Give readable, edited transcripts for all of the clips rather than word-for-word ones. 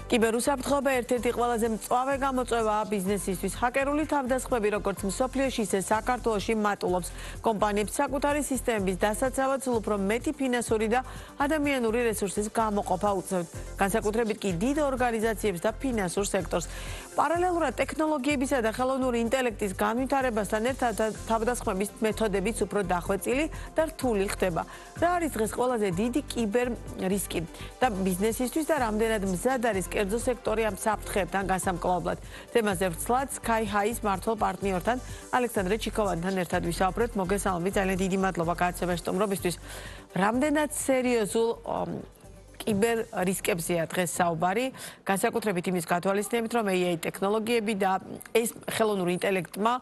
კიბერუსაფრთხოება ერთ-ერთი ყველაზე მწვავე გამოწვევაა ბიზნესისთვის. ჰაკერული თავდასხმები როგორც მსოფლიოში, ისე საქართველოში მატულობს. კომპანიებს საკუთარი სისტემების დასაცავად სულ უფრო მეტი ფინანსური და ადამიანური რესურსის გამოყოფა უწევთ. განსაკუთრებით კი დიდ ორგანიზაციებს და ფინანსურ სექტორს. პარალელურად ტექნოლოგიებისა და ხელოვნური ინტელექტის განვითარებასთან ერთად თავდასხმების მეთოდებიც უფრო დახვეწილი და რთული ხდება. რა არის დღეს ყველაზე დიდი კიბერ რისკი და ბიზნესისთვის და რამდენად მზად არის კერძო სექტორი ამ საფრთხეებთან გასამკლაობლად. თემაზე ვრცლად SkyHigh-ის მმართველ პარტნიორთან ალექსანდრე ჩიქოვანთან ერთად ვისაუბრეთ. მოგესალმებით, ძალიან დიდი მადლობა გააცემაში სტუმრობისთვის. რამდენად სერიოზულ კიბერ რისკებზეა დღეს საუბარი, განსაკუთრებით იმის გათვალისწინებით, რომ AI ტექნოლოგიები და ეს ხელოვნური ინტელექტმა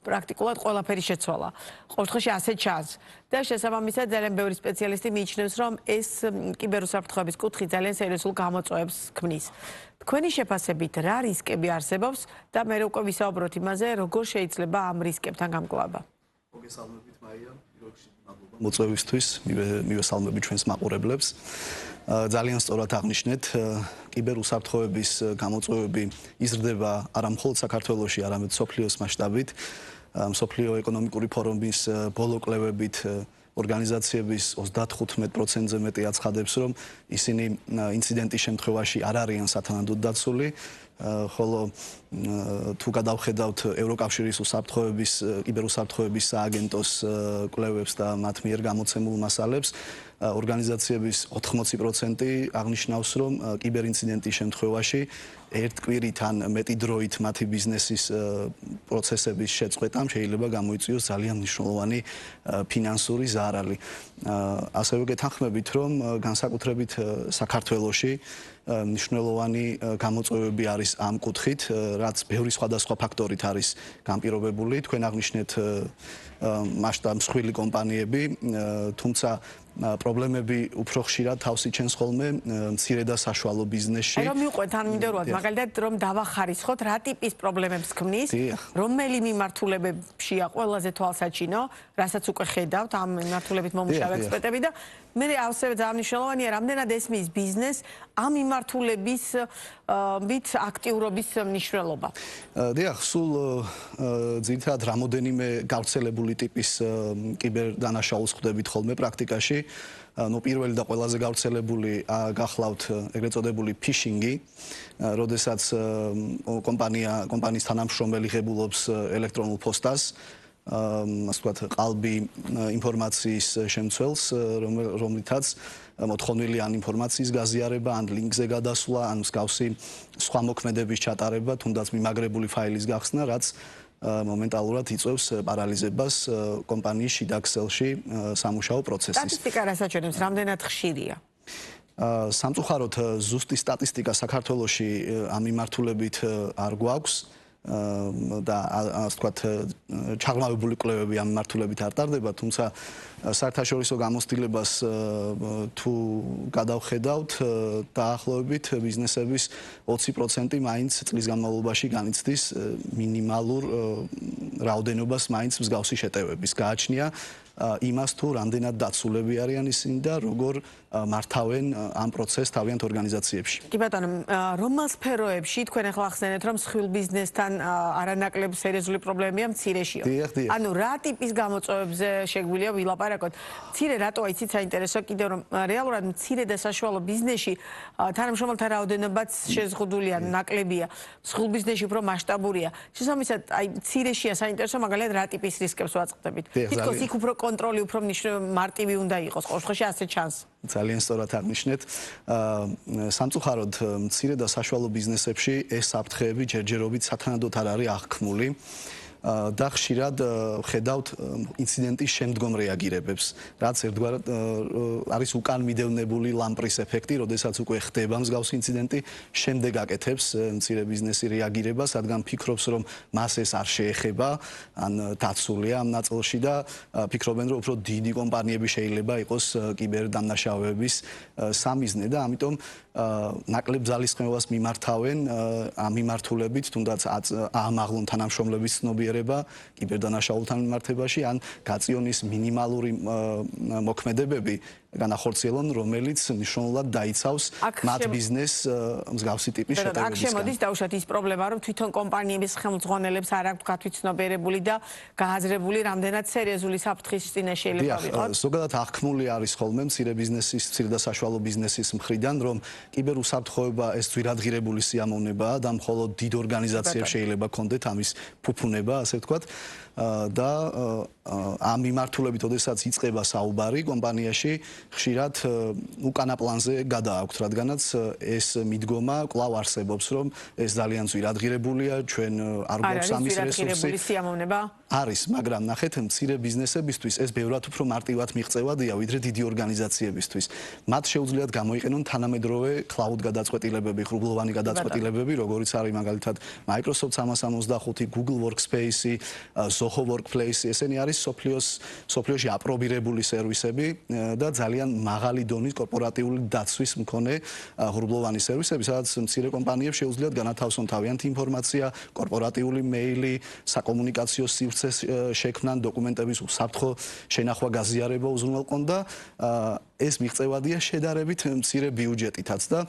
პრაქტიკულად ყველაფერი შეცვალა. ყოველ შემთხვევაში ასე ჩანს. და შესაბამისად ძალიან ბევრი სპეციალისტი მიიჩნევს, რომ ეს კიბერუსაფრთხოების კუთხე ძალიან სერიოზულ გამოწვევებს ქმნის. თქვენი შეფასებით რა რისკები არსებობს და მე უკვე ვისაუბროთ იმაზე, როგორ შეიძლება ამ რისკებთან გამკლავება. მოგესალმებით მაია, პირველში მადლობა მოწვევისთვის, მივესალმები ჩვენს მაყურებლებს. ძალიან სწორად აღნიშნეთ, კიბერუსაფრთხოების გამოწვევები იზრდება არა მხოლოდ საქართველოში, არამედ მსოფლიოს მასშტაბით. მსოფლიო ეკონომიკური ფორუმის ბოლო კვლევებით ორგანიზაციების 35%-ზე მეტი აცხადებს, რომ ისინი ინციდენტის შემთხვევაში არ არიან სათანადოდ დაცული. ხოლო თუ გადავხედავთ ევროკავშირის უსაფრთხოების კიბერუსაფრთხოების სააგენტოს კვლევებს და მათ მიერ გამოცემულ მასალებს, ორგანიზაციების 80% აღნიშნავს, რომ კიბერინციდენტის შემთხვევაში ერთ კვირით ან მეტი დროით მათი ბიზნესის პროცესების შეწყვეტამ შეიძლება გამოიწვიოს ძალიან მნიშვნელოვანი ფინანსური ზარალი. ასევე გეთანხმებით, რომ განსაკუთრებით საქართველოში მნიშვნელოვანი გამოწვევები არის ამ კუთხით, რაც ბევრი სხვადასხვა ფაქტორით არის განპირობებული. თქვენ აღნიშნეთ მასშტაბ მსხვილი კომპანიები, თუმცა პრობლემები უფრო ხშირად თავს იჩენს ხოლმე მცირე და საშუალო ბიზნესში. რომ მიყვეთ თანმიმდევრულად, მაგალითად რომ დავახარისხოთ, რა ტიპის პრობლემებს ქმნის, რომელი მიმართულებებშია ყველაზე თვალსაჩინო, რასაც უკვე ხედავთ ამ მიმართულებით მომუშავე ექსპერტები და მე ასევე ძალიან მნიშვნელოვანია, რამდენად ესმის ბიზნეს ამ მიმართულების მით აქტიურობის მნიშვნელობა. დიახ, სულ ძირითადად რამოდენიმე გავრცელებული ტიპის კიბერდანაშაულს ხვდებით ხოლმე პრაქტიკაში. პირველი და ყველაზე გავრცელებული გახლავთ ეგრეთ წოდებული ფიშინგი, როდესაც კომპანიის თანამშრომელი ღებულობს ელექტრონულ პოსტას, ასე ვთქვათ, ყალბი ინფორმაციის შემცველს, რომლითაც მოთხოვნილი ან ინფორმაციის გაზიარება, ან ლინკზე გადასვლა, ან მსგავსი სხვა მოქმედების ჩატარება, თუნდაც მიმაგრებული ფაილის გახსნა, რაც მომენტალურად იწვევს პარალიზებას კომპანიის შიდა ქსელში სამუშაო პროცესის. სტატისტიკა რასაც რამდენად ხშირია? სამწუხაროდ ზუსტი სტატისტიკა საქართველოში ამ მიმართულებით არ გვაქვს. და ასე ვთქვათ, ჩაღრმავებული კვლევები ამ მიმართულებით არ ტარდება, თუმცა საერთაშორისო გამოცდილებას თუ გადავხედავთ, დაახლოებით ბიზნესების 20% მაინც წლის განმავლობაში განიცდის მინიმალურ რაოდენობას მაინც მსგავსი შეტევების. გააჩნია იმას თუ რამდენად დაცულები არიან ისინი და როგორ მართავენ ამ პროცესს თავიანთ ორგანიზაციებში. კი ბატონო, რომელ სფეროებში თქვენ ახლა ახსენეთ, რომ მსხვილ ბიზნესთან არანაკლებ სერიოზული პრობლემია მცირეშიო? ანუ რა ტიპის გამოწვევებზე შეგვიძლია ვილაპარაკოთ? მცირე რატო იცით საინტერესო კიდევ რომ რეალურად მცირე და საშუალო ბიზნესში თანამშრომელთა რაოდენობაც შეზღუდულია, ნაკლებია. მსხვილ ბიზნესში უფრო მასშტაბურია. შესაბამისად, აი მცირეშია საინტერესო მაგალითად რა ტიპის რისკებს ვაწყდებით? თითქოს იქ უფრო კონტროლი უფრო მარტივი უნდა იყოს, ყოველ შემთხვევაში ასე ჩანს. ძალიან სწორად აღნიშნეთ. სამწუხაროდ მცირე და საშუალო ბიზნესებში ეს საფრთხეები ჯერჯერობით სათანადოდ არ არის აღქმული. და ხშირად ხედავთ ინციდენტის შემდგომ რეაგირებებს, რაც ერთგვარად არის უკან მიდევნებული ლამპრის ეფექტი, როდესაც უკვე ხდება მსგავსი ინციდენტი, შემდეგ აკეთებს მცირე ბიზნესი რეაგირებას, რადგან ფიქრობს, რომ მას ეს არ შეეხება, ან დაცულია ამ ნაწილში და ფიქრობენ, რომ უფრო დიდი კომპანიები შეიძლება იყოს კიბერდანაშაულების სამიზნე და ამიტომ ნაკლებ ძალისხმევას მიმართავენ ამ მიმართულებით, თუნდაც აამაღლონ თანამშრომლების ცნობიერება კიბერდანაშაულთან მიმართებაში, ან გაწიონის მინიმალური მოქმედებები განახორციელონ, რომელიც მნიშვნელოვნად დაიცავს მათ ბიზნესს მსგავსი ტიპის შეტევებისგან. აქ შემოდის დაუშვათ ის პრობლემა, რომ თვითონ კომპანიების ხელმძღვანელებს არ აქვთ გათვითცნობიერებული და გააზრებული რამდენად სერიოზული საფრთხის წინაშე შეიძლება ვიყოთ. ზოგადად აღქმული არის ხოლმე მცირე და საშუალო ბიზნესის მხრიდან, რომ კიბერუსაფრთხოება ეს ძვირადღირებული სიამოვნებაა და მხოლოდ დიდ ორგანიზაციებს შეიძლება კონდეთ ამის ფუფუნება, ასე ვთქვათ. და ამ მიმართულებით, ოდესაც იწყება საუბარი კომპანიაში, ხშირად უკანა პლანზე გადააქვთ, რადგანაც ეს მიდგომა კვლავ არსებობს, რომ ეს ძალიან ძვირადღირებულია, ჩვენ არ გვაქვს ამის რესურსი. არის, მაგრამ ნახეთ, მცირე ბიზნესებისთვის ეს ბევრად უფრო მარტივად მიღწევადია, ვიდრე დიდი ორგანიზაციებისთვის. მათ შეუძლიათ გამოიყენონ თანამედროვე cloud გადაწყვეტილებები, ღრუბლოვანი გადაწყვეტილებები, როგორიც არის მაგალითად Microsoft 365, Google Workspace, Zoho Workplace, ესენი არის სოფლიოში აპრობირებული სერვისები და ძალიან მაღალი დონის კორპორატიული დაცვის მქონე ღრუბლოვანი სერვისები, სადაც მცირე კომპანიებს შეუძლიათ განათავსონ თავიანთი ინფორმაცია, კორპორატიული მეილი, საკომუნიკაციო სივრცეს შექმნან, დოკუმენტების უსაფრთხო შენახვა გაზიარება უზრუნველყონ და ეს მიღწევადია შედარებით მცირე ბიუჯეტითაც და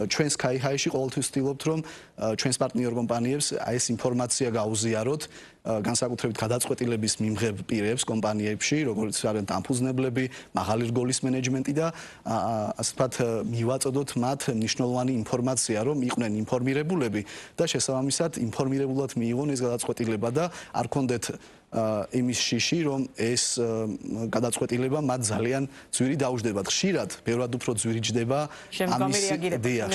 ჩვენ SkyHigh-ში ყოველთვის ვცდილობთ, რომ ჩვენს პარტნიორ კომპანიებს ეს ინფორმაცია გაუზიაროთ განსაკუთრებით გადაწყვეტილების მიმღებ პირებს კომპანიებში, როგორც არიან დამფუძნებლები, მაღალი რგოლის მენეჯმენტი და ასე ვთქვათ, მივაწოდოთ მათ მნიშვნელოვანი ინფორმაცია, რომ იყვნენ ინფორმირებულები და შესაბამისად ინფორმირებულად მიიღონ ეს გადაწყვეტილება და არ კონდეთ იმის შიში, რომ ეს გადაწყვეტილება მათ ძალიან ძვირი დაუჯდებათ. ხშირად ბევრად უფრო ძვირი ჯდება ამის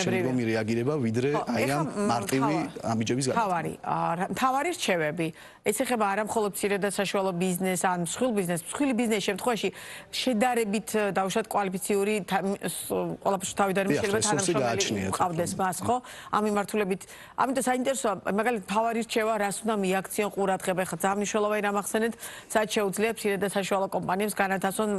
შემდგომი რეაგირება, ვიდრე აი ამ მარტივი ამიჯების გადაწყვეტილება. მთავარი რჩევები ეს ეხება არა მხოლოდ მცირე და საშუალო ბიზნესს, ან მსხვილ ბიზნესს. მსხვილი ბიზნესის შემთხვევაში შედარებით დაუშვათ კვალიფიციური ყველაფერს თავიდან შეიძლება თანამშრომელი ყავდეს მას, ხო? ამ მიმართულებით, ამიტომ საინტერესოა, მაგალითად, მთავარი რჩევა რას უნდა მიაქციონ ყურადღება, ხა ძალიან მნიშვნელოვანი ამახსენეთ, სადაც შეუძლია მცირე და საშუალო კომპანიებს განათავსონ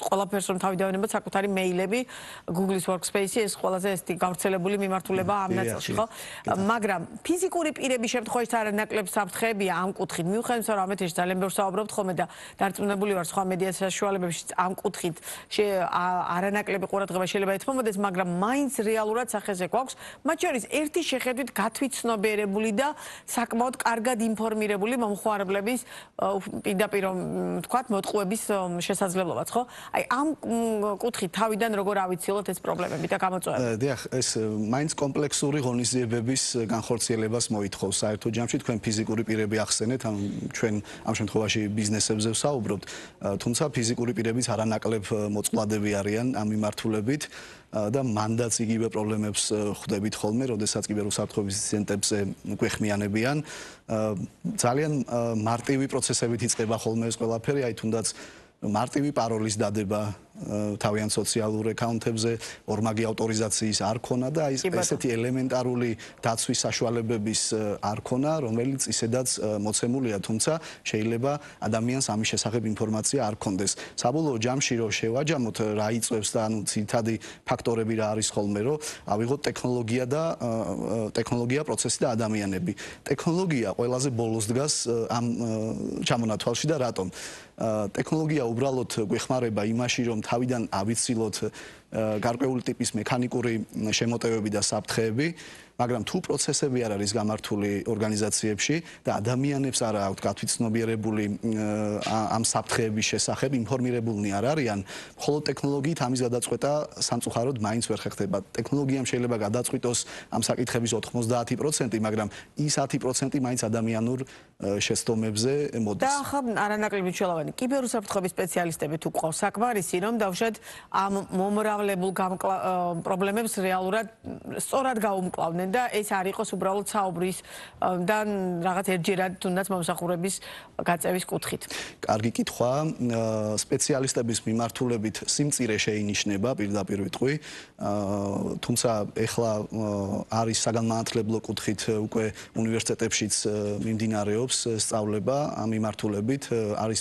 ყველაფერს, რომ თავიდან ეუბნებათ საკუთარი მეილები, Google-ის Workspace, ეს ყველაზე ესეთი გავრცელებული მიმართულება ამ ნაწილში, ხო? მაგრამ ფიზიკური პირების შემთხვევაში არანაკლებ საფრთხეებია ამ კუთხით. მიუხედავად რომ ამ ეთერში ძალიან ბევრს საუბრობთ ხოლმე და დარწმუნებული ვარ სხვა მედია საშუალებებში ამ კუთხით არანაკლები ყურადღება შეიძლება ეთმობოდეს, მაგრამ მაინც რეალურად სახეზე გვაქვს, მათ შორის ერთი შეხედვით გათვითცნობიერებული და საკმაოდ კარგად ინფორმირებული მომხმარებლების პირდაპირ ვთქვათ, მოტყუების შესაძლებლობაც, ხო? აი ამ კუთხით თავიდან როგორ ავიცილოთ ეს პრობლემები და გამოწვევები? დიახ, ეს მაინც კომპლექსური ღონისძიებების განხორციელებას მოითხოვს. საერთო ჯამში თქვენ ფიზიკური პირები ახსენეთ, ჩვენ ამ შემთხვევაში ბიზნესებზე ვსაუბრობთ, თუმცა ფიზიკური პირებიც არანაკლებ მოწყვლადები არიან ამ მიმართულებით და მანდაც იგივე პრობლემებს ხვდებით ხოლმე, როდესაც კიბერუსაფრთხოების ინციდენტებზე გვეხმიანებიან. ძალიან მარტივი პროცესებით იწყება ხოლმე ეს ყველაფერი, აი თუნდაც მარტივი პაროლის დადება თავიანთ სოციალურ აკაუნტებზე, ორმაგი ავტორიზაციის არ ქონა და აი ესეთი ელემენტარული დაცვის საშუალებების არ ქონა, რომელიც ისედაც მოცემულია, თუმცა შეიძლება ადამიანს ამის შესახებ ინფორმაცია არ ქონდეს. საბოლოო ჯამში რომ შევაჯამოთ რა იწვევს და ანუ ძირითადი ფაქტორები რა არის ხოლმე, რომ ავიღოთ ტექნოლოგია, პროცესი და ადამიანები. ტექნოლოგია ყველაზე ბოლოს დგას ამ ჩამონათვალში და რატომ? ტექნოლოგია უბრალოდ გვეხმარება იმაში, რომ თავიდან ავიცილოთ გარკვეული ტიპის მექანიკური შემოტევები და საფრთხეები, მაგრამ თუ პროცესები არ არის გამართული ორგანიზაციებში და ადამიანებს არ აქვთ გათვითცნობიერებული ამ საფრთხეების შესახებ, ინფორმირებულნი არ არიან, მხოლოდ ტექნოლოგიით ამის გადაწყვეტა სამწუხაროდ მაინც ვერ ხერხდება. ტექნოლოგიამ შეიძლება გადაწყვიტოს ამ საკითხების 90%, მაგრამ ის 10% მაინც ადამიანურ შეცდომებზე მოდის. და ახლა არანაკლები მნიშვნელოვანი კიბერუსაფრთხოების სპეციალისტები თუ ყავს საკმარისი, რომ დავუშვათ ამ მომრავლებულ პრობლემებს რეალურად სწორად გაუმკლავდნენ და ეს არ იყოს უბრალოდ საუბრის და რაღაც ერთჯერად თუნდაც მომსახურების გაწევის კუთხით. კარგი კითხვა. სპეციალისტების მიმართულებით სიმწირე შეინიშნება, პირდაპირ ვიტყვი. თუმცა ეხლა არის საგანმანათლებლო კუთხით უკვე უნივერსიტეტებშიც მიმდინარეობს სწავლება ამ მიმართულებით, არის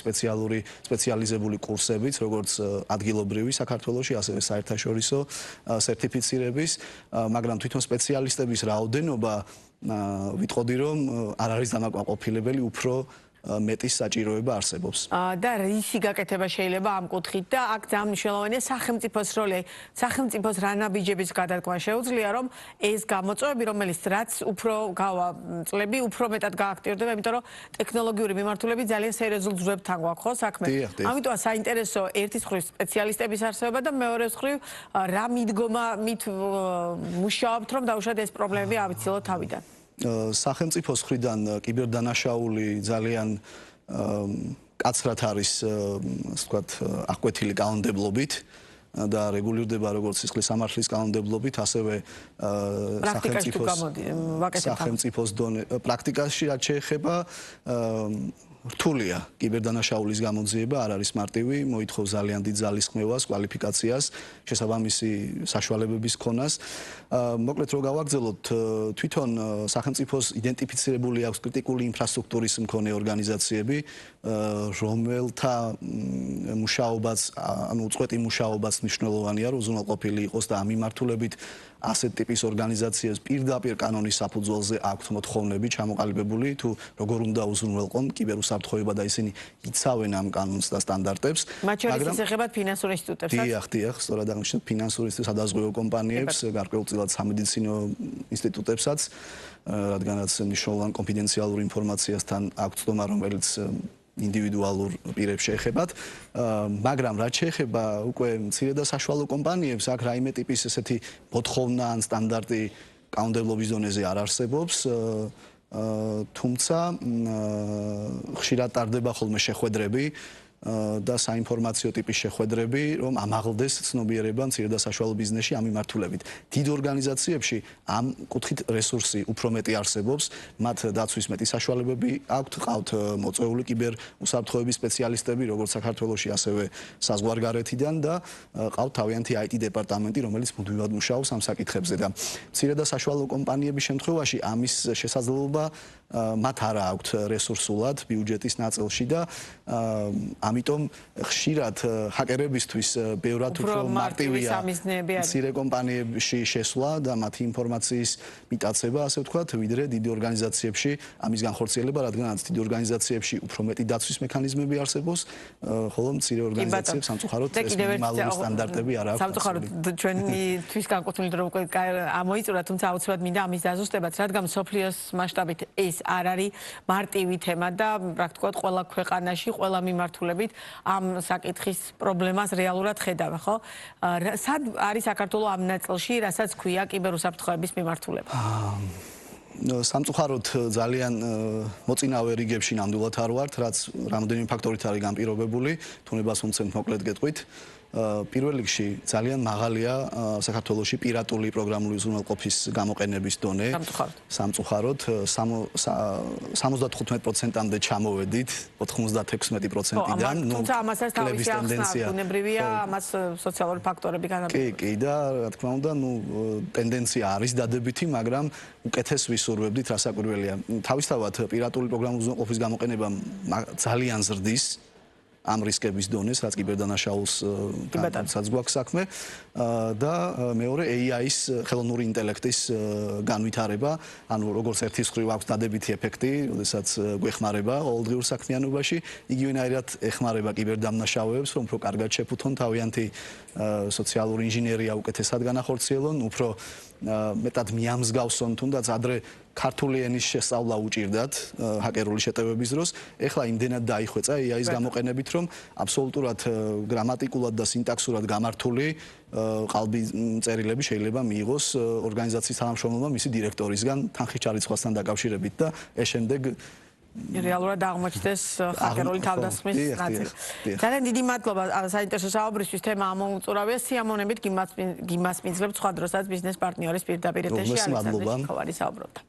სპეციალიზებული კურსებიც, როგორც ადგილობრივი საქართველოში, ასევე საერთაშორისო სერტიფიცირების, მაგრამ თვითონ სპეციალისტების რაოდენობა ვიტყოდი, რომ არ არის დამაკმაყოფილებელი, უფრო მეტის საჭიროება არსებობს. და რისი გაკეთება შეიძლება ამ კუთხით და აქ ძალიან მნიშვნელოვანია სახელმწიფოს როლი. სახელმწიფოს რა ნაბიჯების გადადგმა შეუძლია, რომ ეს გამოწვევები, რომელიც რაც უფრო გავა წლები, უფრო მეტად გააქტიურდება, იმიტომ რომ ტექნოლოგიური მიმართულებით ძალიან სერიოზულ ძვლებთან გვაქვს ხო საქმე. ამიტომ საინტერესო ერთის მხრივ სპეციალისტების არსებობა და მეორეს მხრივ რა მიდგომა მით მუშაობთ, რომ დაუშვათ ეს პრობლემები ავიცილოთ თავიდან. სახელმწიფოს მხრიდან კიბერდანაშაული ძალიან კაცრად არის, ასე ვთქვათ, აღკვეთილი კანონმდებლობით და რეგულირდება როგორც სისხლის სამართლის კანონმდებლობით, ასევე სახელმწიფოს დონე პრაქტიკაში რაც შეეხება რთულია კიბერდანაშაულის გამოძიება, არ არის მარტივი, მოითხოვს ძალიან დიდ ძალისხმევას, კვალიფიკაციას, შესაბამისი საშუალებების ქონას. მოკლედ რო გავაგრძელოთ, თვითონ სახელმწიფოს იდენტიფიცირებული აქვს კრიტიკული ინფრასტრუქტურის მქონე ორგანიზაციები, რომელთა მუშაობაც, ანუ უწყვეტი მუშაობაც მნიშვნელოვანია, რომ უზრუნველყოფილი იყოს და ამ მიმართულებით ასეთ ტიპის ორგანიზაციებს პირდაპირ კანონის საფუძველზე აქვთ მოთხოვნები ჩამოყალიბებული, თუ როგორ უნდა უზრუნველყონ კიბერუსაფრთხოება და ისინი იცავენ ამ კანონს და სტანდარტებს. მათ შორის ისეხებათ ფინანსურ ინსტიტუტებსაც? დიახ, სწორად აღნიშნეთ ფინანსურ სადაზღვევო კომპანიებს, გარკვეულწილად სამედიცინო ინსტიტუტებსაც, რადგანაც მნიშვნელოვან კონფიდენციალურ ინფორმაციასთან აქვთ ცდომა, რომელიც ინდივიდუალურ პირებს შეეხებათ, მაგრამ რაც შეეხება უკვე მცირე და საშუალო კომპანიებს, აქ რაიმე ტიპის ესეთი მოთხოვნა ან სტანდარტი კანონმდებლობის დონეზე არ არსებობს, თუმცა ხშირად ტარდება ხოლმე შეხვედრები და საინფორმაციო ტიპის შეხვედრები, რომ ამაღლდეს ცნობიერება მცირე და საშუალო ბიზნესში ამ მიმართულებით. დიდ ორგანიზაციებში ამ კუთხით რესურსი უფრო მეტი არსებობს, მათ დაცვის მეტი საშუალებები აქვთ, ყავთ მოწვეული კიბერ უსაფრთხოების სპეციალისტები, როგორც საქართველოში, ასევე საზღვარგარეთიდან და ყავთ თავიანთი IT დეპარტამენტი, რომელიც მუდმივად მუშაობს ამ საკითხებზე და მცირე და საშუალო კომპანიების შემთხვევაში ამის შესაძლებლობა მათ არ აქვთ რესურსულად ბიუჯეტის ნაწილში და ამიტომ ხშირად ჰაკერებისთვის ბევრად უფრო მარტივია მცირე კომპანიებში შესვლა და მათი ინფორმაციის მიტაცება, ასე ვთქვათ, ვიდრე დიდი ორგანიზაციებში ამის განხორციელება, რადგანაც დიდი ორგანიზაციებში უფრო მეტი დაცვის მექანიზმები არსებობს, ხოლო მცირე ორგანიზაციებს სამწუხაროდ ეს მინიმალური სტანდარტები არ აქვს. სამწუხაროდ ჩვენთვის განკუთვნილ რომ უკვე ამოიწურა, თუმცა აუცილებლად მინდა ამის დაზუსტებაც, რადგან მსოფლიოს მასშტაბით ეს არ არის მარტივი თემა და პრაქტიკულად ყველა ქვეყანაში, ყველა მიმართულებით ამ საკითხის პრობლემას რეალურად ხედავ, ხო? სად არის საქართველოს ამ ნაწილში, რასაც ქვია კიბერუსაფრთხოების მიმართულება? სამწუხაროდ ძალიან მოწინავე რიგებში ნამდვილად არ ვართ, რაც რამდენიმე ფაქტორით არის განპირობებული, თუნებას უმცემთ მოკლედ გეტყვით. პირველ რიგში ძალიან მაღალია საქართველოში პირატული პროგრამული უზრუნველყოფის გამოყენების დონე. სამწუხაროდ 75%-მდე ჩამოვედით 96%-დან. თუმცა ამასაც თავისი ახსნა ბუნებრივია, ამას სოციალური ფაქტორები განაპირობებს. კი, და რა თქმა უნდა, ტენდენცია არის დადებითი, მაგრამ უკეთეს ვისურვებდით, რასაკვირველია. თავისთავად პირატული პროგრამული უზრუნველყოფის გამოყენება ძალიან ზრდის ამ რისკების დონეს, რაც კიბერდანაშაულს განცაც გვაქვს საქმე და მეორე AI-ის ხელოვნური ინტელექტის განვითარება, ანუ როგორც ერთის მხრივ აქვს დადებითი ეფექტი, როდესაც გვეხმარება ყოველდღიურ საქმიანობაში, იგივენაირად ეხმარება კიბერდანაშაულებს, რომ უფრო კარგად შეფუთონ თავიანთი სოციალური ინჟინერია უკეთესად განახორციელონ, უფრო მეტად მიამსგავსონ, თუნდაც ადრე ქართული ენის შესწავლა უჭირდათ ჰაკერული შეტევების დროს, ეხლა იმდენად დაიხვეწა AI-ის გამოყენებით, რომ აბსოლუტურად გრამატიკულად და სინტაქსურად გამართული ყალბი წერილები შეიძლება მიიღოს ორგანიზაციის თანამშრომელმა მისი დირექტორისგან თანხის ჩარიცხვასთან დაკავშირებით და ეს შემდეგ რეალურად აღმოჩნდეს ჰაკერული თავდასხმის ნაწილი. ძალიან დიდი მადლობა საინტერესო საუბრისთვის, თემა ამოუწურავია. სიამოვნებით გიმასპინძლებთ სხვა დროსაც ბიზნეს პარტნიორის პირდაპირ ეთერში ალექსანდრე ჩიქოვანი საუბრობდა.